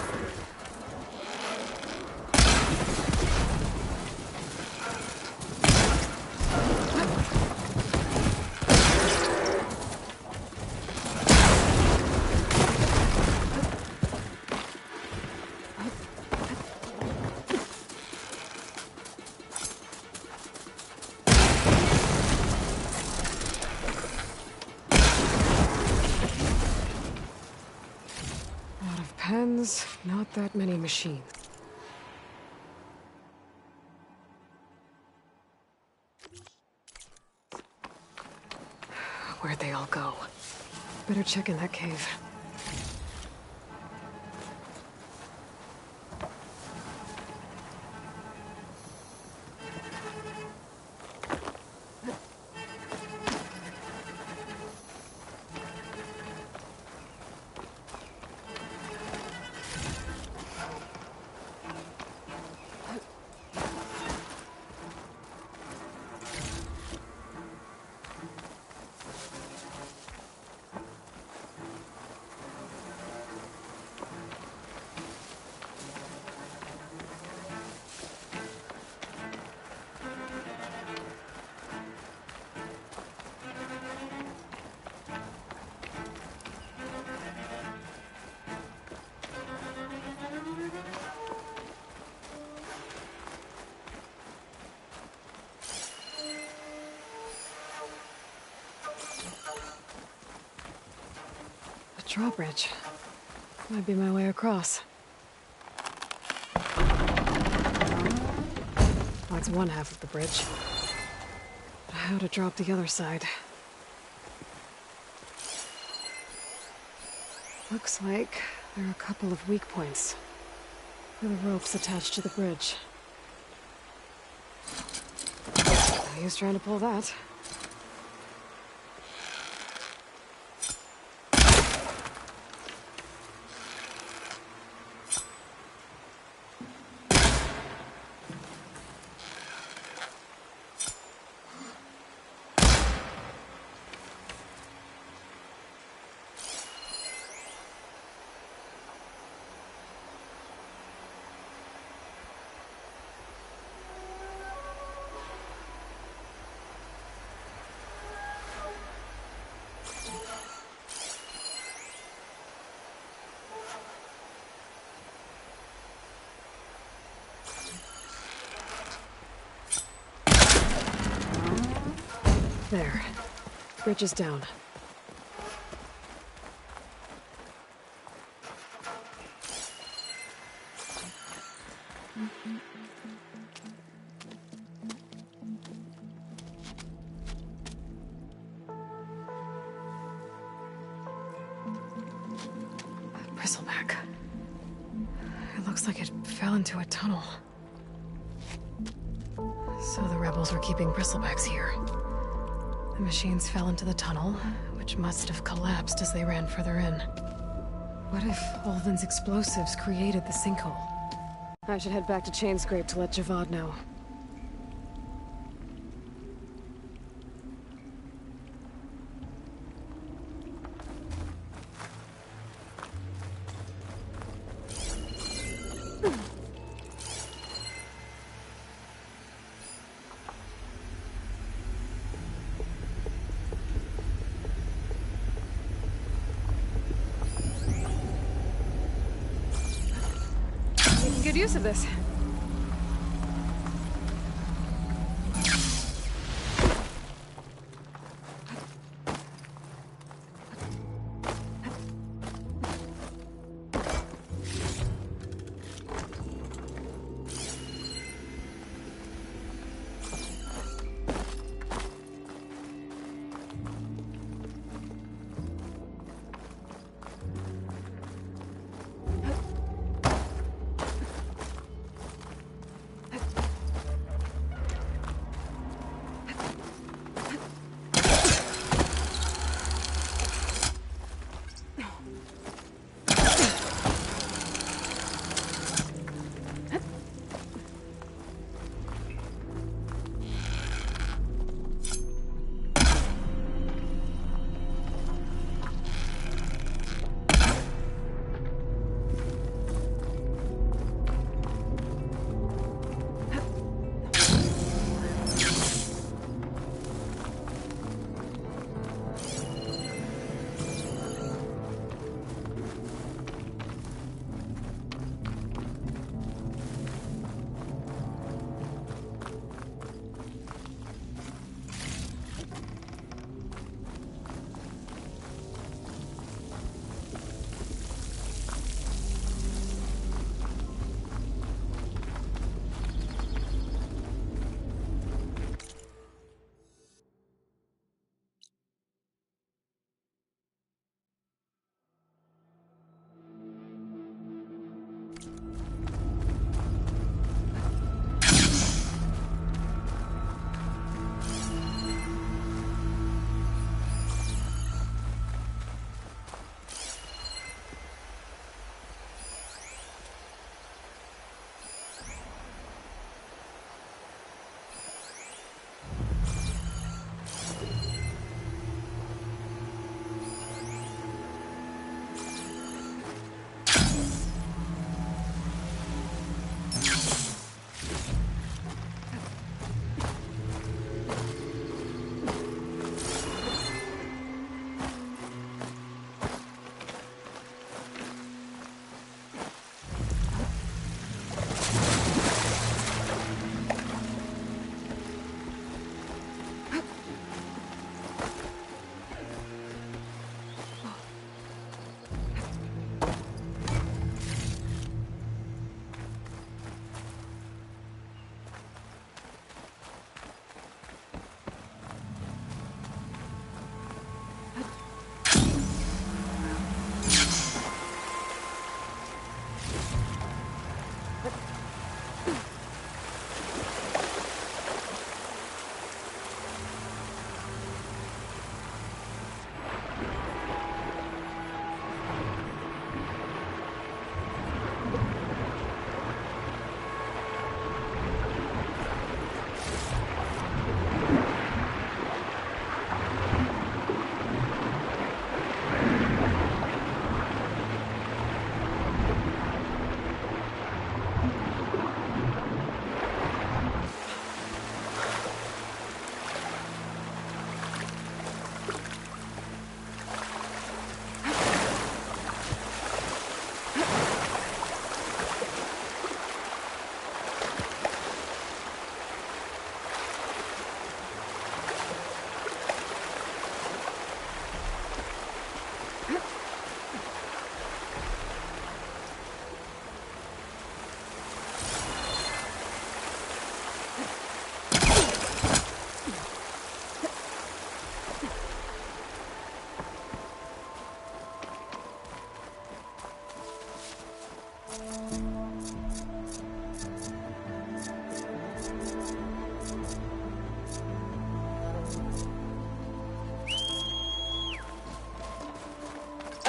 Pens, not that many machines. Where'd they all go? Better check in that cave. Drawbridge. Might be my way across. That's one half of the bridge. But how to drop the other side? Looks like there are a couple of weak points for the ropes attached to the bridge. No use trying to pull that. There. Bridge is down. Bristleback. It looks like it fell into a tunnel. So the rebels were keeping bristlebacks here. The machines fell into the tunnel, which must have collapsed as they ran further in. What if Ulvin's explosives created the sinkhole? I should head back to Chainscrape to let Javad know. Good use of this.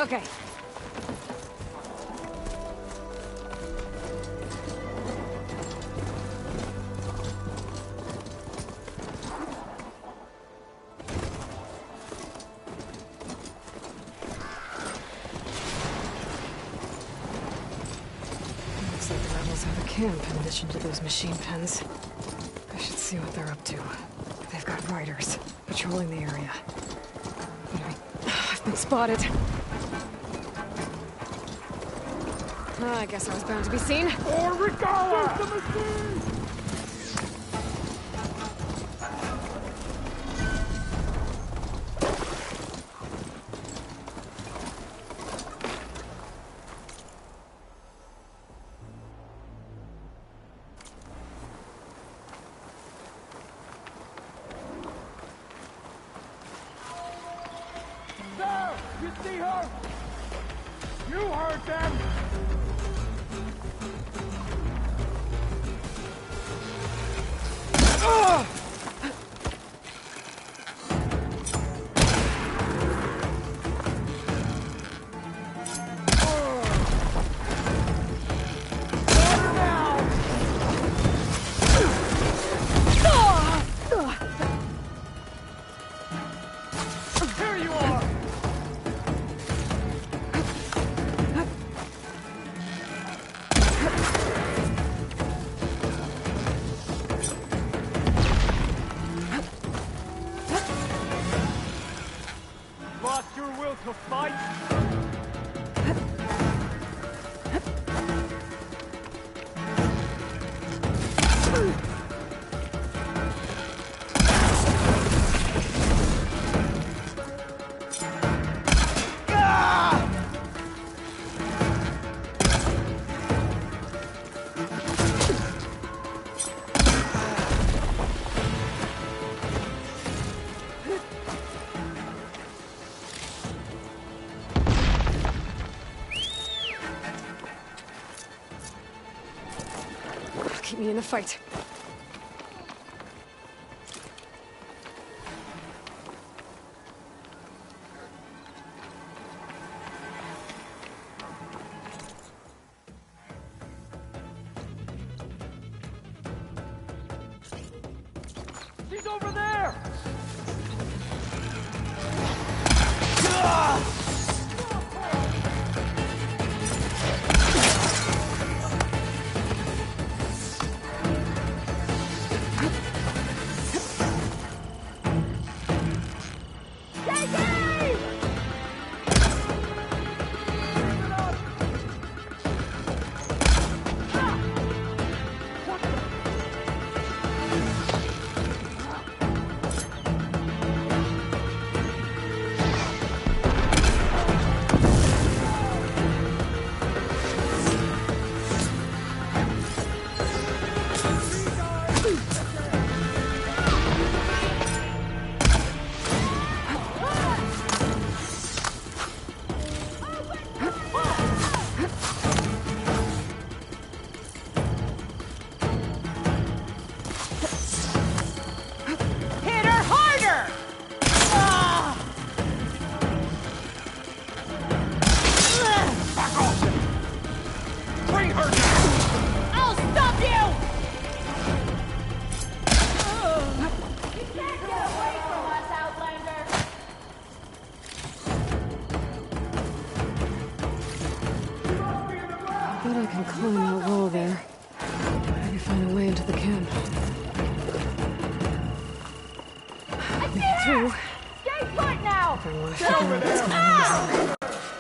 Okay. Looks like the rebels have a camp in addition to those machine pens. I should see what they're up to. They've got riders patrolling the area. I've been spotted. I guess I was bound to be seen. Or Regala! The machine! Sir, you see her? You heard them! Here you are! Lost your will to fight? Keep me in the fight. She's over there! Hit her harder! Back off! Bring her down! I'll stop you! You can't get away from us, Outlander! I bet I can climb that wall there. Maybe find a way into the camp. Make it through. Stay put now! If I want to figure out what's going on,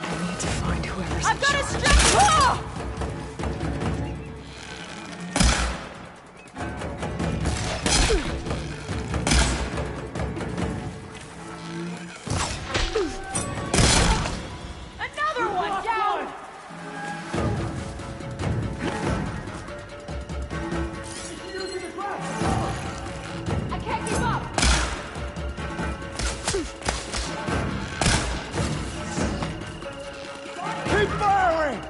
I need to find whoever's I've in got a charge. stretch claw! Another one down! I can't keep up! Keep firing!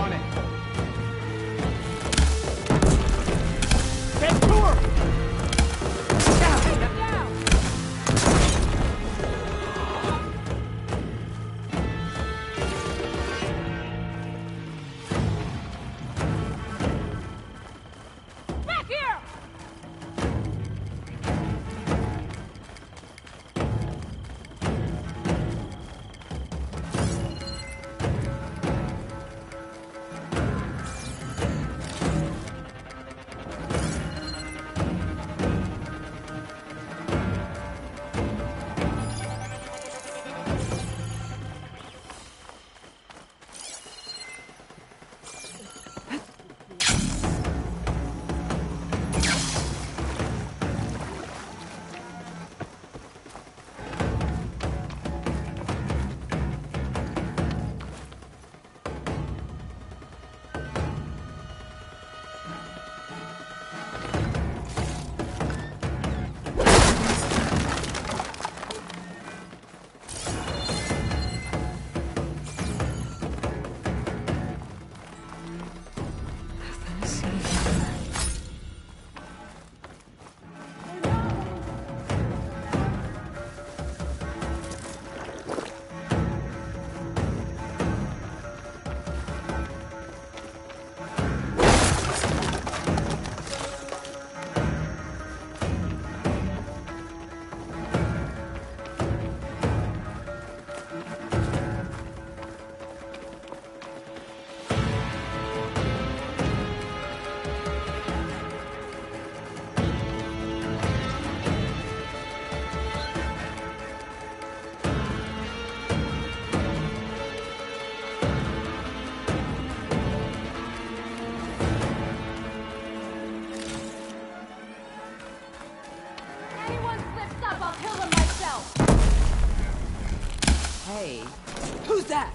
on it. Get to her! Back here! Hey, who's that?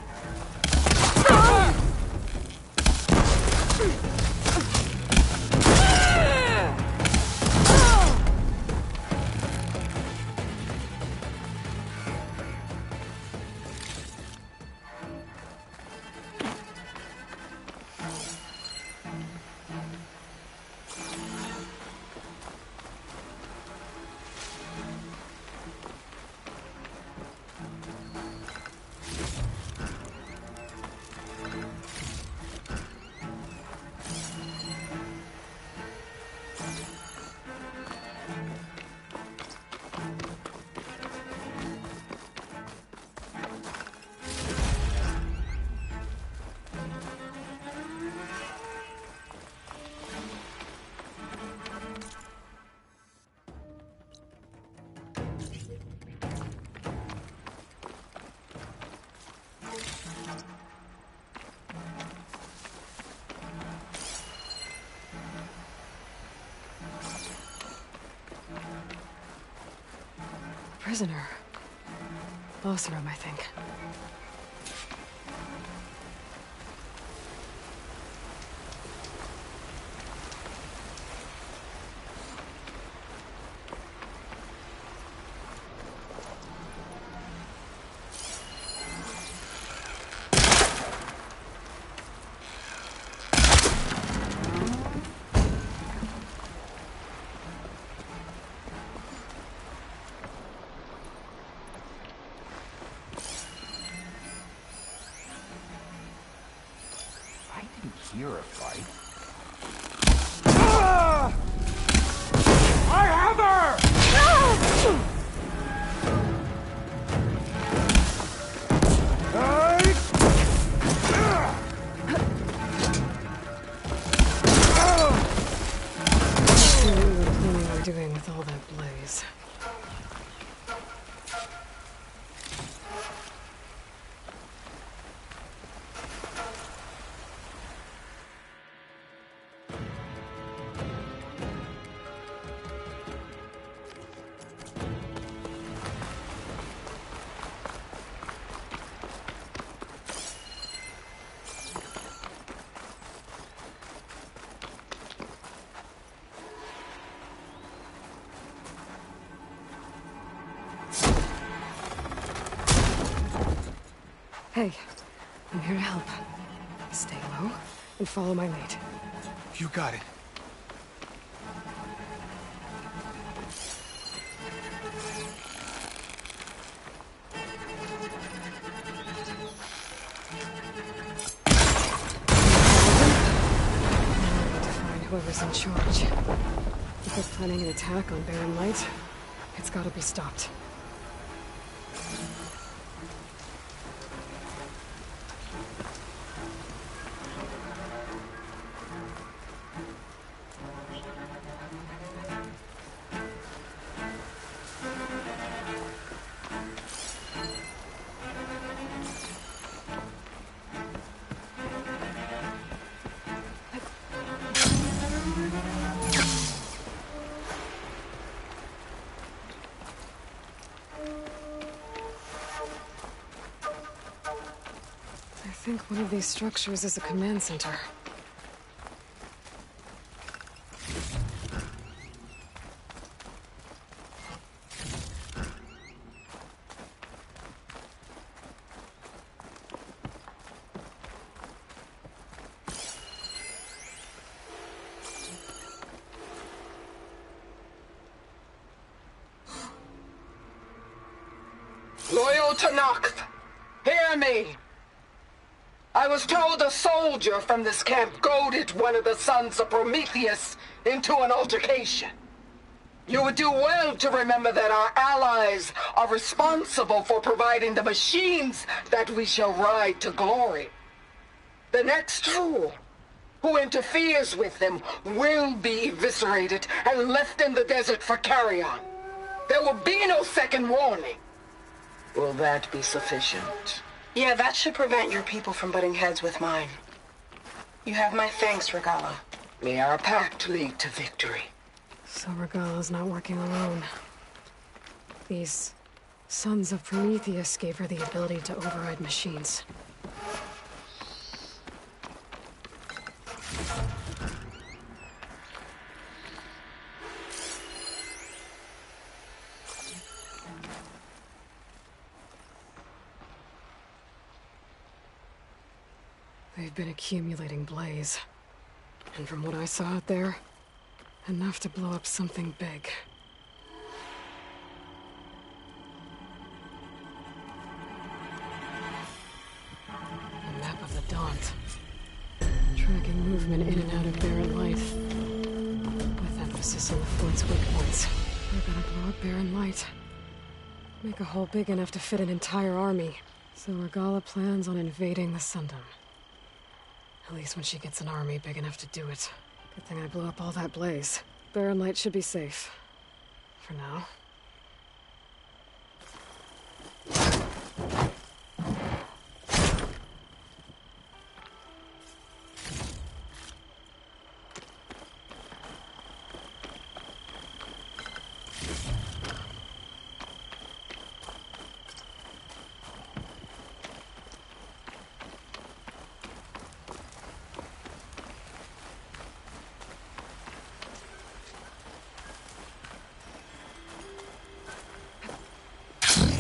Prisoner. Lothram, I think. Hear a fight? I have her! What cleaning we're doing with all that blaze. Hey, I'm here to help. Stay low and follow my lead. You got it. Whoever's in charge. If they're planning an attack on Barren Light, it's gotta be stopped. I think one of these structures is a command center. Loyal Tenakth, hear me! I was told a soldier from this camp goaded one of the sons of Prometheus into an altercation. You would do well to remember that our allies are responsible for providing the machines that we shall ride to glory. The next fool who interferes with them will be eviscerated and left in the desert for carrion. There will be no second warning. Will that be sufficient? Yeah, that should prevent your people from butting heads with mine. You have my thanks, Regalla. May our pact lead to victory. So Regalla's not working alone. These sons of Prometheus gave her the ability to override machines. They've been accumulating blaze. And from what I saw out there, enough to blow up something big. A map of the Daunt. Tracking movement in and out of Barren Light. With emphasis on the fort's weak points. They're gonna blow up Barren Light. Make a hole big enough to fit an entire army. So Regalla plans on invading the Sundom. At least when she gets an army big enough to do it. Good thing I blew up all that blaze. Barren Light should be safe. For now.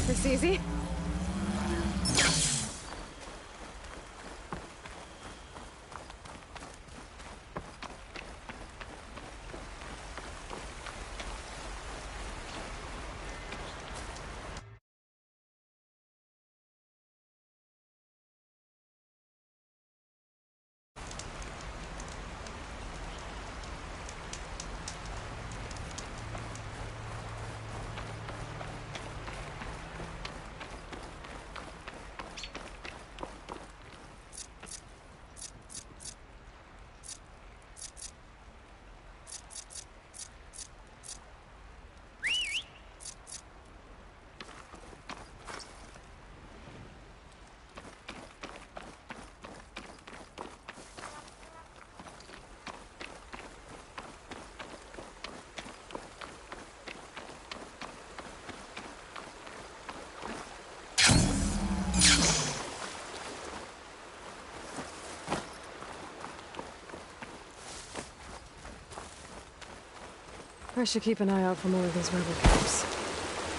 This easy? I should keep an eye out for more of these rebel camps.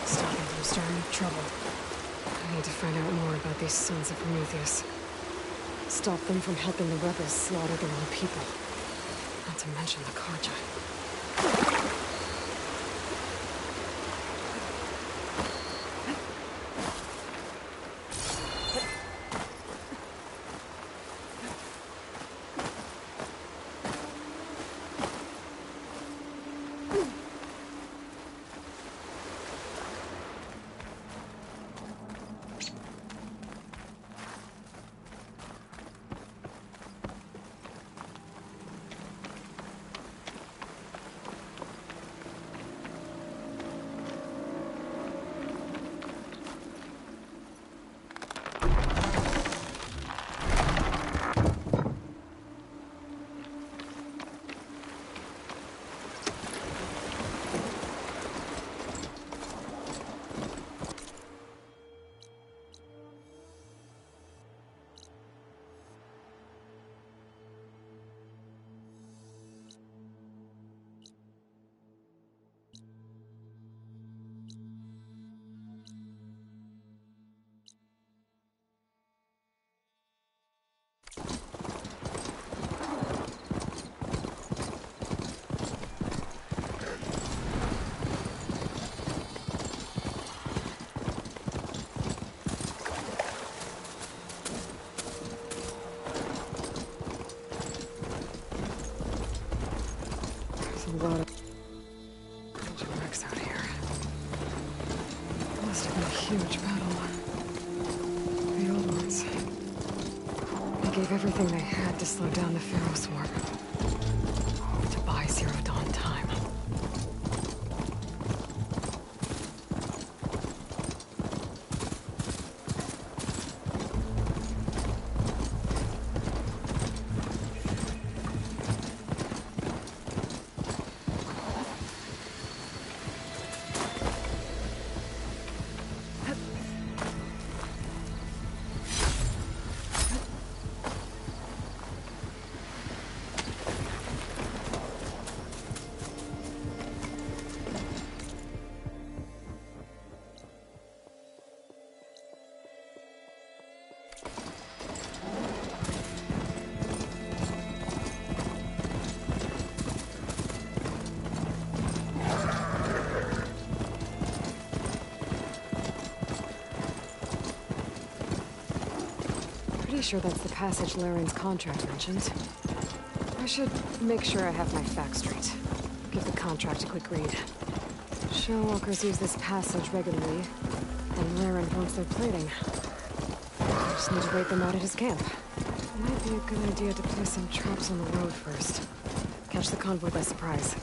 Stop them from starting trouble. I need to find out more about these sons of Prometheus. Stop them from helping the rebels slaughter their own people. Not to mention the Carja. A lot of wrecks out here. Must have been a huge battle. The old ones. They gave everything they had to slow down the Pharaoh swarm. To buy Zero Dawn time. Pretty sure that's the passage Laren's contract mentioned. I should make sure I have my facts straight. Give the contract a quick read. Shellwalkers use this passage regularly, and Laren wants their plating. I just need to wait them out at his camp. Might be a good idea to place some traps on the road first. Catch the convoy by surprise.